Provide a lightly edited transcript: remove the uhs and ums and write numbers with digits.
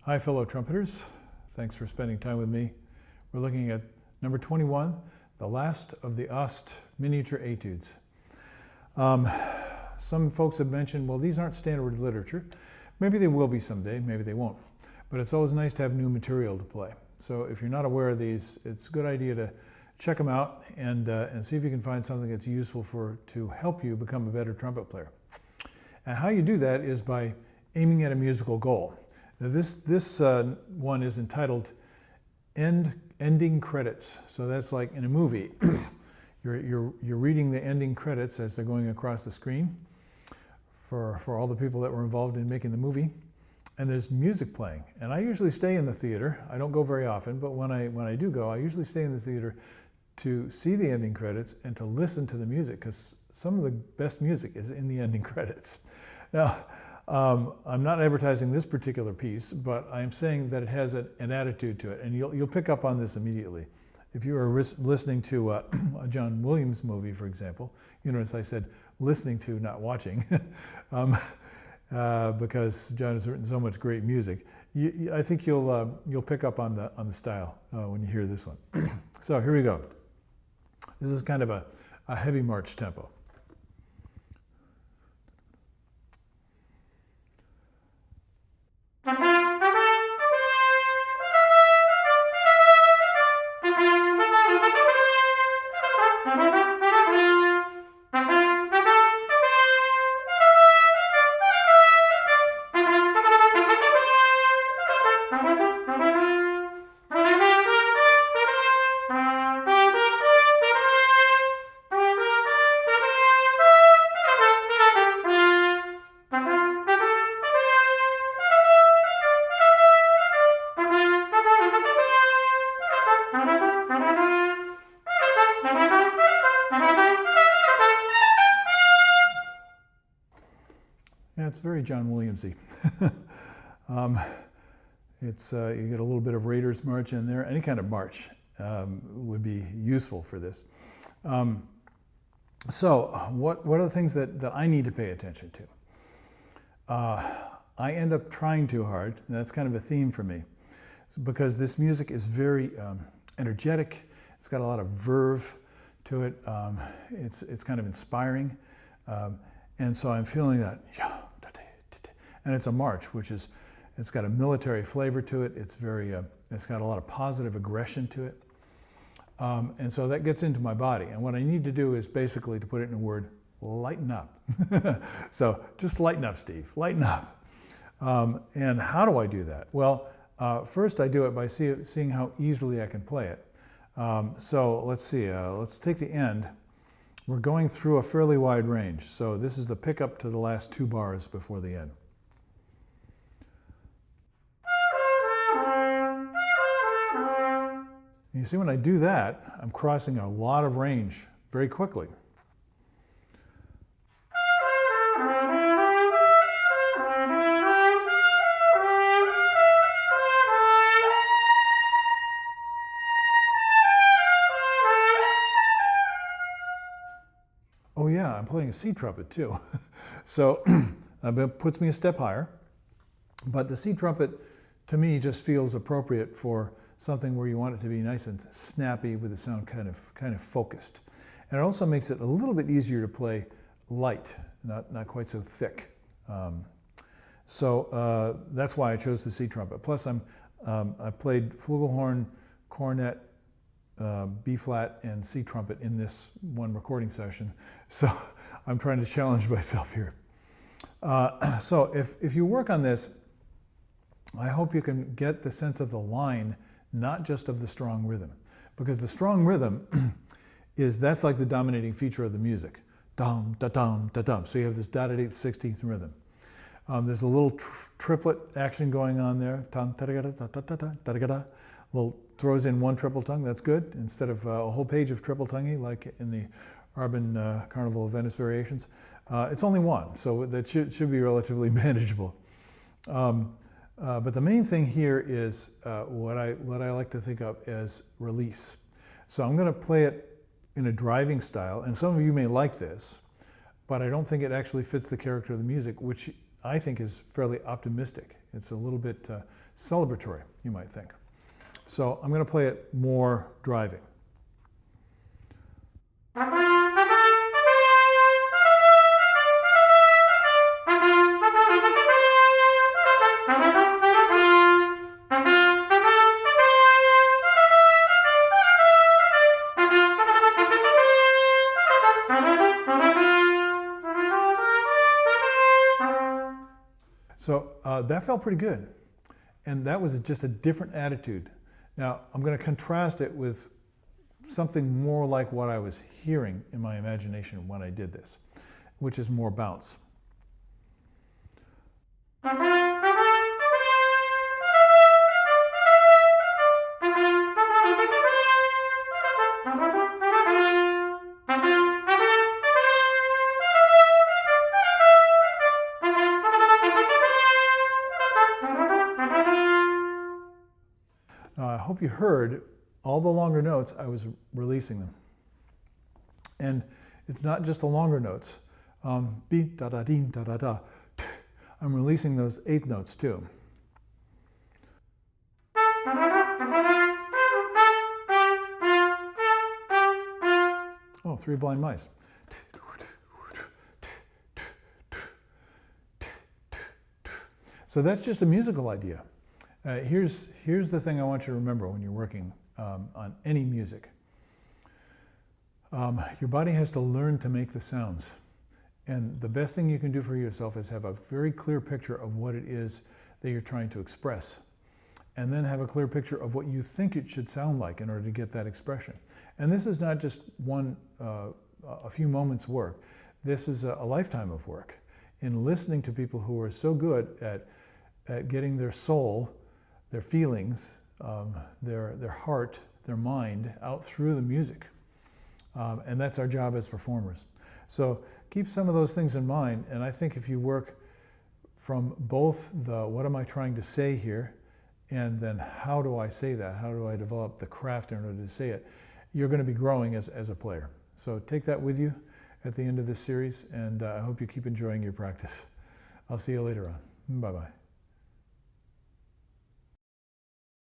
Hi, fellow trumpeters. Thanks for spending time with me. We're looking at number 21, the last of the Ost miniature etudes. Some folks have mentioned, well, these aren't standard literature. Maybe they will be someday, maybe they won't. But it's always nice to have new material to play. So if you're not aware of these, it's a good idea to check them out and see if you can find something that's useful to help you become a better trumpet player. And how you do that is by aiming at a musical goal. Now this one is entitled Ending Credits. So that's like in a movie. You're reading the ending credits as they're going across the screen for all the people that were involved in making the movie. And there's music playing. And I usually stay in the theater. I don't go very often, but when I do go, I usually stay in the theater to see the ending credits and to listen to the music, because some of the best music is in the ending credits. Now, I'm not advertising this particular piece, but I'm saying that it has an attitude to it, and you'll pick up on this immediately. If you are listening to a John Williams movie, for example, you notice I said listening to, not watching, because John has written so much great music. I think you'll pick up on the style when you hear this one. So here we go. This is kind of a heavy march tempo. Yeah, it's very John Williamsy. You get a little bit of Raiders March in there. Any kind of march would be useful for this. So what are the things that I need to pay attention to? I end up trying too hard, and that's kind of a theme for me, because this music is very energetic. It's got a lot of verve to it. It's kind of inspiring. And so I'm feeling that, and it's a march, it's got a military flavor to it. It's got a lot of positive aggression to it. And so that gets into my body. And what I need to do is basically, to put it in a word, lighten up. So just lighten up, Steve, lighten up. And how do I do that? Well, first I do it by seeing how easily I can play it. So let's see, let's take the end. We're going through a fairly wide range. So this is the pickup to the last two bars before the end. You see, when I do that, I'm crossing a lot of range very quickly. Oh yeah, I'm playing a C trumpet too. So that puts me a step higher. But the C trumpet, to me, just feels appropriate for something where you want it to be nice and snappy with the sound kind of focused. And it also makes it a little bit easier to play light, not quite so thick. So that's why I chose the C trumpet. Plus I played flugelhorn, cornet, B flat, and C trumpet in this one recording session. So I'm trying to challenge myself here. So if you work on this, I hope you can get the sense of the line, not just of the strong rhythm. Because the strong rhythm that's like the dominating feature of the music. Dum, da dum, da dum. So you have this dotted 8th, 16th rhythm. There's a little triplet action going on there. Little throws in one triple tongue, that's good, instead of a whole page of triple tonguey like in the Arbin Carnival of Venice variations. It's only one, so that should be relatively manageable. But the main thing here is what I like to think of as release. So I'm going to play it in a driving style, and some of you may like this, but I don't think it actually fits the character of the music, which I think is fairly optimistic. It's a little bit celebratory, you might think. So I'm going to play it more driving. So that felt pretty good. And that was just a different attitude. Now, I'm going to contrast it with something more like what I was hearing in my imagination when I did this, which is more bounce. I hope you heard all the longer notes, I was releasing them. And it's not just the longer notes. Be, da, da, dee, da, da, da. I'm releasing those eighth notes too. Oh, Three Blind Mice. So that's just a musical idea. Here's the thing I want you to remember when you're working on any music. Your body has to learn to make the sounds. And the best thing you can do for yourself is have a very clear picture of what it is that you're trying to express. And then have a clear picture of what you think it should sound like in order to get that expression. And this is not just a few moments' work. This is a lifetime of work in listening to people who are so good at getting their soul, their feelings, their heart, their mind out through the music. And that's our job as performers. So keep some of those things in mind, and I think if you work from both the what am I trying to say here, and then how do I say that, how do I develop the craft in order to say it, you're going to be growing as a player. So take that with you at the end of this series, and I hope you keep enjoying your practice. I'll see you later on. Bye-bye.